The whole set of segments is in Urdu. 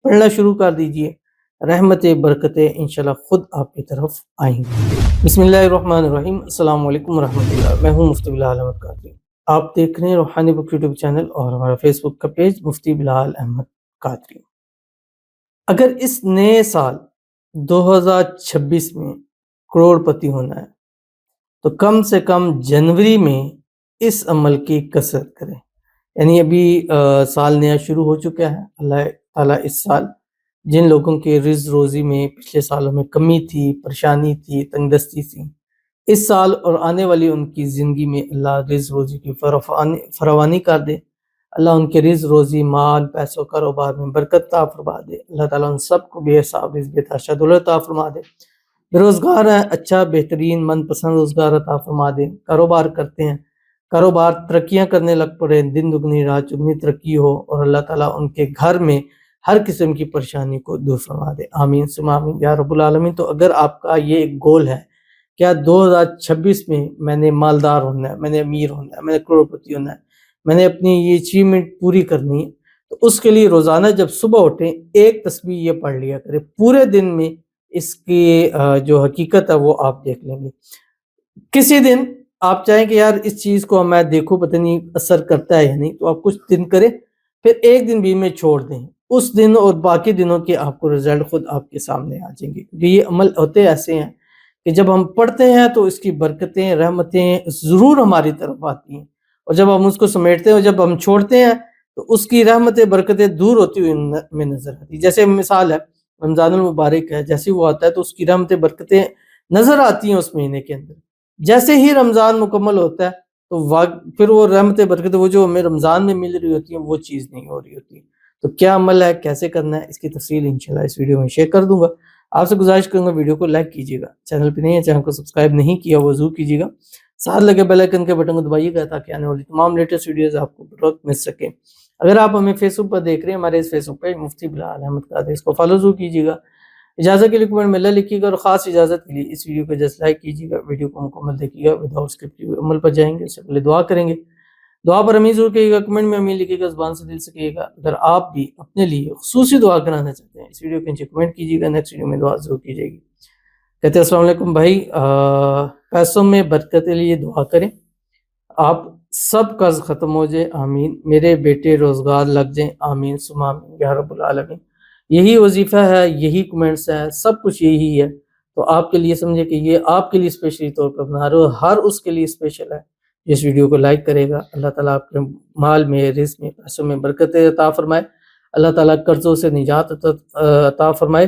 پڑھنا شروع کر دیجئے، رحمتیں برکتیں انشاءاللہ خود آپ کی طرف آئیں گی۔ بسم اللہ الرحمن الرحیم۔ السلام علیکم ورحمۃ اللہ۔ میں ہوں مفتی بلال احمد قادری۔ آپ دیکھ رہے ہیں روحانی بک یوٹیوب چینل اور ہمارا فیس بک کا پیج مفتی بلال احمد قادری۔ اگر اس نئے سال 2026 میں کروڑ پتی ہونا ہے تو کم سے کم جنوری میں اس عمل کی کثرت کریں۔ یعنی ابھی سال نیا شروع ہو چکا ہے۔ اللہ تعالیٰ اس سال جن لوگوں کے رزق روزی میں پچھلے سالوں میں کمی تھی، پریشانی تھی، تنگ دستی تھی، اس سال اور آنے والی ان کی زندگی میں اللہ رزق روزی کی فراوانی کر دے۔ اللہ ان کے رزق روزی، مال، پیسوں، کاروبار میں برکت عطا فرما دے۔ اللہ تعالیٰ ان سب کو بے حساب رزق بے تحاشا دولت عطا فرما دے۔ بے روزگار ہیں، اچھا بہترین من پسند روزگار عطا فرما دے۔ کاروبار کرتے ہیں، کاروبار ترقیاں کرنے لگ پڑے، دن دگنی رات چگنی ترقی ہو، اور اللہ تعالیٰ ان کے گھر میں ہر قسم کی پریشانی کو دور فرما دے۔ آمین ثم آمین یا رب العالمین۔ تو اگر آپ کا یہ ایک گول ہے، کیا 2026 میں نے مالدار ہونا ہے، میں نے امیر ہونا ہے، میں نے کروڑپتی ہونا ہے، میں نے اپنی یہ اچیومنٹ پوری کرنی ہے، تو اس کے لیے روزانہ جب صبح اٹھیں ایک تسبیح یہ پڑھ لیا کریں۔ پورے دن میں اس کی جو حقیقت ہے وہ آپ دیکھ لیں گے۔ کسی دن آپ چاہیں کہ یار اس چیز کو میں دیکھوں پتہ نہیں اثر کرتا ہے یا نہیں، تو آپ کچھ دن کریں، پھر ایک دن بھی میں چھوڑ دیں، اس دن اور باقی دنوں کے آپ کو رزلٹ خود آپ کے سامنے آ جائیں گے۔ کیونکہ یہ عمل ہوتے ایسے ہیں کہ جب ہم پڑھتے ہیں تو اس کی برکتیں، رحمتیں ضرور ہماری طرف آتی ہیں، اور جب ہم اس کو سمیٹتے ہیں اور جب ہم چھوڑتے ہیں تو اس کی رحمتیں برکتیں دور ہوتی ہوئی ہمیں نظر آتی ہیں۔ جیسے مثال ہے رمضان المبارک ہے، جیسے وہ آتا ہے تو اس کی رحمتیں برکتیں نظر آتی ہیں اس مہینے کے اندر۔ جیسے ہی رمضان مکمل ہوتا ہے تو پھر وہ رحمتیں برکتیں وہ جو ہمیں رمضان میں مل رہی ہوتی ہیں وہ چیز نہیں ہو رہی ہوتی۔ تو کیا عمل ہے، کیسے کرنا ہے، اس کی تفصیل انشاءاللہ اس ویڈیو میں شیئر کر دوں گا۔ آپ سے گزارش کروں گا ویڈیو کو لائک کیجیے گا، چینل پہ نہیں ہے چینل کو سبسکرائب نہیں کیا وہ ضرور کیجیے گا، ساتھ لگے بیل آئیکن کے بٹن کو دبائیے گا تاکہ آنے والی تمام لیٹسٹ ویڈیوز آپ کو بروقت مل سکیں۔ اگر آپ ہمیں فیس بک پر دیکھ رہے ہیں، ہمارے اس فیس بک پیج مفتی بلال احمد قادری، اس کو فالو ضرور کیجیے گا۔ اجازت کے لیے کمنٹ میں اللہ لکھیے گا، اور خاص اجازت کے لیے اس ویڈیو کو جسٹ لائک کیجیے گا، ویڈیو کو مکمل دیکھیے گا، وداؤٹ اسکرپٹ عمل پر جائیں گے۔ اس سے پہلے دعا کریں گے، دعا پر امین ضرور کہیے گا، کمنٹ میں امین لکھیے گا، زبان سے دل سے کہیے گا۔ اگر آپ بھی اپنے لیے خصوصی دعا کرانا چاہتے ہیں اس ویڈیو کے نیچے کمنٹ کیجیے گا، نیکسٹ ویڈیو میں دعا ضرور کی جائے گی۔ کہتے ہیں السلام علیکم بھائی، پیسوں میں برکت کے لیے دعا کریں، آپ سب قرض ختم ہو جائے، آمین، میرے بیٹے روزگار لگ جائیں، آمین ثم آمین یا رب العالمین۔ یہی وظیفہ ہے، یہی کمنٹس ہے، سب کچھ یہی ہے۔ تو آپ کے لیے سمجھے کہ یہ آپ کے لیے اسپیشلی طور پر بنا رہے ہو، ہر اس کے لیے اسپیشل ہے جس ویڈیو کو لائک کرے گا۔ اللہ تعالیٰ آپ کے مال میں، رزق میں، پیسوں میں برکت عطا فرمائے۔ اللہ تعالیٰ قرضوں سے نجات عطا فرمائے،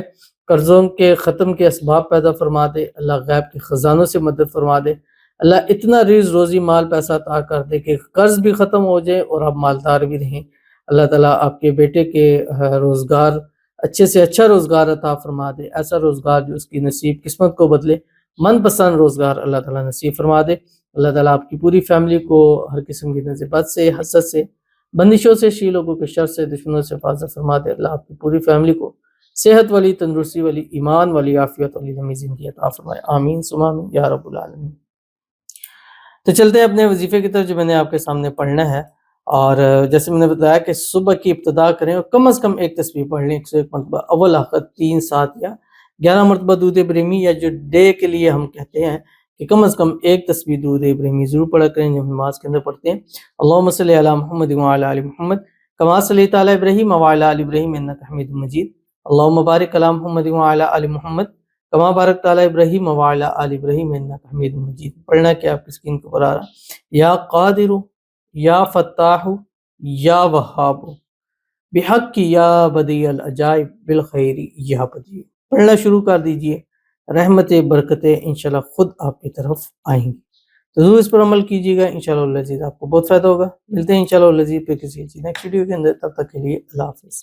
قرضوں کے ختم کے اسباب پیدا فرما دے۔ اللہ غیب کے خزانوں سے مدد فرما دے۔ اللہ اتنا رزق روزی مال پیسہ عطا کر دے کہ قرض بھی ختم ہو جائے اور آپ مالدار بھی رہیں۔ اللہ تعالیٰ آپ کے بیٹے کے روزگار اچھے سے اچھا روزگار عطا فرما دے، ایسا روزگار جو اس کی نصیب قسمت کو بدلے، من پسند روزگار اللہ تعالیٰ نصیب فرما دے۔ اللہ تعالیٰ آپ کی پوری فیملی کو ہر قسم کی نصیبت سے، حسد سے، بندشوں سے، شی لوگوں کے شر سے، دشمنوں سے حفاظت فرما دے۔ اللہ آپ کی پوری فیملی کو صحت والی، تندرستی والی، ایمان والی، عافیت والی لمبی زندگی عطا فرمائے، آمین ثم آمین یا رب العالمین۔ تو چلتے ہیں اپنے وظیفے کی طرف جو میں نے آپ کے سامنے پڑھنا ہے، اور جیسے میں نے بتایا کہ صبح کی ابتدا کریں اور کم از کم ایک تسبیح پڑھ لیں 101 مرتبہ، اول آخر 3، 7 یا 11 مرتبہ درود ابراہیمی، یا جو ڈے کے لیے ہم کہتے ہیں کہ کم از کم ایک تسبیح درود ابراہیمی ضرور پڑھا کریں جب نماز کے اندر پڑھتے ہیں۔ اللہم صلی علی محمد وعلی آل محمد کما صلیت علی ابراہیم وعلی آل ابراہیم انک حمید مجید، اللہم بارک علی محمد وعلی آل محمد کما بارکت علی ابراہیم وعلی آل ابراہیم انک حمید مجید۔ پڑھنا کہ آپ کی اسکرین کو پر آ رہا، یا قادر یا فتاح یا وہاب بحق یا بدیع العجائب بالخیر یا بدیع۔ پڑھنا شروع کر دیجئے، رحمتیں برکتیں انشاءاللہ خود آپ کی طرف آئیں گی۔ تو ضرور اس پر عمل کیجیے گا، انشاءاللہ العزیز آپ کو بہت فائدہ ہوگا۔ ملتے ہیں انشاءاللہ العزیز پھر کسی نیکسٹ ویڈیو کے اندر، تب تک کے لیے اللہ حافظ۔